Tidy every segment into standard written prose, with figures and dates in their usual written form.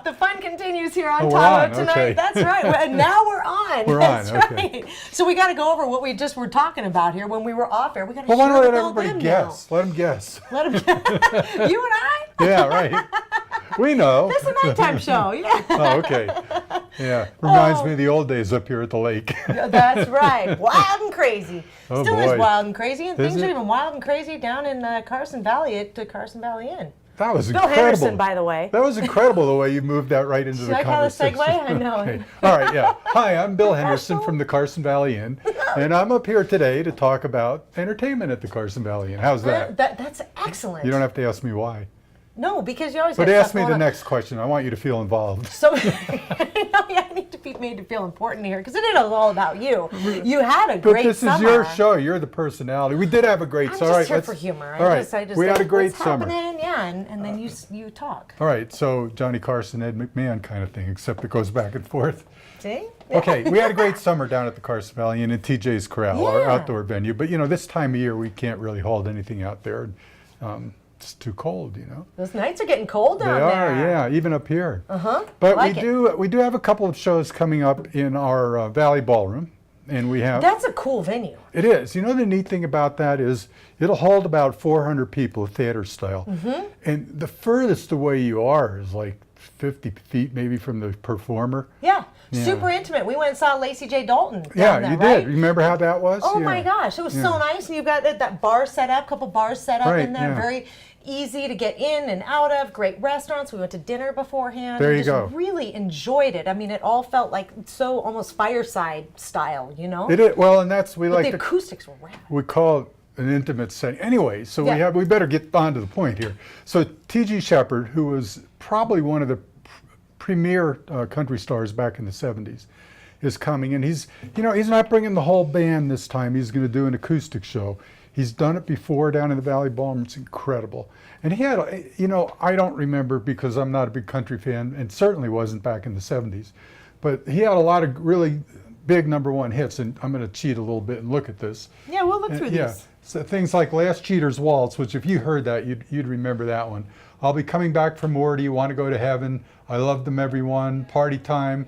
The fun continues here on we're Tahoe on, tonight. okay. That's right. And now we're on. We're That's on, okay. right. So we got to go over what we just were talking about here when we were off air. We got to Well, why share don't with let all everybody them guess? now. Let them guess. Let them guess. You and I? Yeah, right. We know. This is a nighttime show. Yeah. Oh, okay. Yeah. Reminds me of the old days up here at the lake. That's right. Wild and crazy. Oh, Still boy. is wild and crazy. And Is things are it? even wild and crazy down in Carson Valley at the Carson Valley Inn. That was Bill incredible. Henderson, by the way. That was incredible the way you moved that right into the Like how the conversation. segue? I know. Okay. All right, yeah. Hi, I'm Bill Henderson from the Carson Valley Inn, and I'm up here today to talk about entertainment at the Carson Valley Inn. How's that? That's excellent. You don't have to ask me why. No, you always But got ask stuff me going the on. next question. I want you to feel involved. So, I need to be made to feel important here because it is all about you. You had a But great this summer. is your show. You're the personality. We did have a great I'm summer. just here for humor. All right. I just We had a like, great what's summer. happening? Yeah, and then you talk. All right. So Johnny Carson, Ed McMahon kind of thing, except it goes back and forth. See? Okay, we had a great summer down at the Carson Valley Inn and TJ's Corral, our Yeah. outdoor venue. But, you know, this time of year, we can't really hold anything out there. It's too cold, you know. Those nights are getting cold down They are, there. yeah, even up here. Uh-huh. But Like we do have a couple of shows coming up in our Valley Ballroom. And we have... That's a cool venue. It is. You know, the neat thing about that is it'll hold about 400 people, theater style. Mm-hmm. And the furthest away you are is like 50 feet maybe from the performer. Yeah. Yeah. Super intimate. We went and saw Lacey J. Dalton down Yeah, there, you right? did. Remember how that was? Oh Yeah. my gosh, it was so Yeah. nice. And you've got that bar set up, couple bars set up Right, in there, yeah. very easy to get in and out of, great restaurants. We went to dinner beforehand. There and you just go. really enjoyed it. I mean, it all felt like so almost fireside style, you know? It is. Well, and that's, we But like the to, acoustics were rad. we call it an intimate setting. Anyway, so Yeah. we better get on to the point here. So T.G. Shepherd, who was probably one of the premier country stars back in the 70s, is coming, and he's not bringing the whole band this time. He's going to do an acoustic show. He's done it before down in the Valley Ballroom. It's incredible. And he had, I don't remember because I'm not a big country fan, and certainly wasn't back in the 70s, but he had a lot of really big #1 hits, and I'm going to cheat a little bit and look at this. Yeah, we'll look through Yeah, these. so things like Last Cheater's Waltz, which if you heard that, you'd remember that one. I'll Be Coming Back for More, Do You Want to Go to Heaven? I Love Them Everyone, Party Time,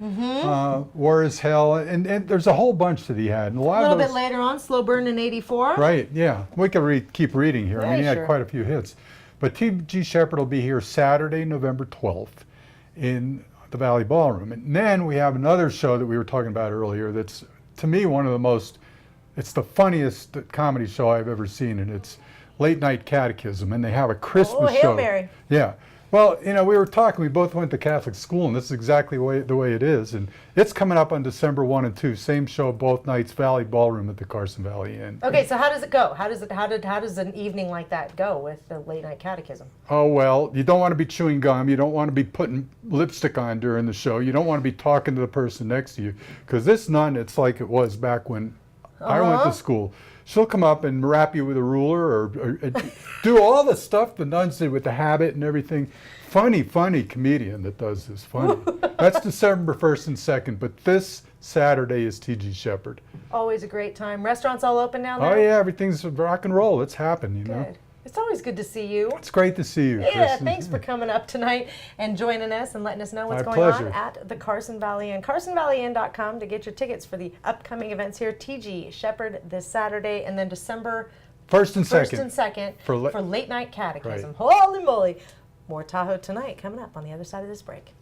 War is Hell, and there's a whole bunch that he had. And a A lot little of those, bit later on, Slow Burn in '84. Right, yeah. We could keep reading here. I mean, he Yeah, had sure. quite a few hits. But T.G. Shepherd will be here Saturday, November 12th in the Valley Ballroom. And then we have another show that we were talking about earlier that's, to me, it's the funniest comedy show I've ever seen, and it's Late Night Catechism, and they have a Christmas Hail show. Mary. Yeah. Well, we were talking, we both went to Catholic school, and this is exactly the way it is. And it's coming up on December 1 and 2, same show both nights, Valley Ballroom at the Carson Valley Inn. Okay, so how does it go? How does an evening like that go with the Late Night Catechism? Oh, well, you don't want to be chewing gum. You don't want to be putting lipstick on during the show. You don't want to be talking to the person next to you. Because this nun, it's like it was back when I went to school. She'll come up and rap you with a ruler or do all the stuff the nuns did with the habit and everything. Funny comedian that does this. Funny. That's December 1st and 2nd, but this Saturday is T.G. Shepherd. Always a great time. Restaurants all open down there? Oh, yeah, everything's rock and roll. It's happening, you know. Good. It's always good to see you. It's great to see you, Yeah, Kristen. thanks for coming up tonight and joining us and letting us know what's My going pleasure. on at the Carson Valley Inn. CarsonValleyInn.com to get your tickets for the upcoming events here. T.G. Shepherd this Saturday, and then December 1st and 2nd For for Late Night Catechism. Right. Holy moly. More Tahoe tonight coming up on the other side of this break.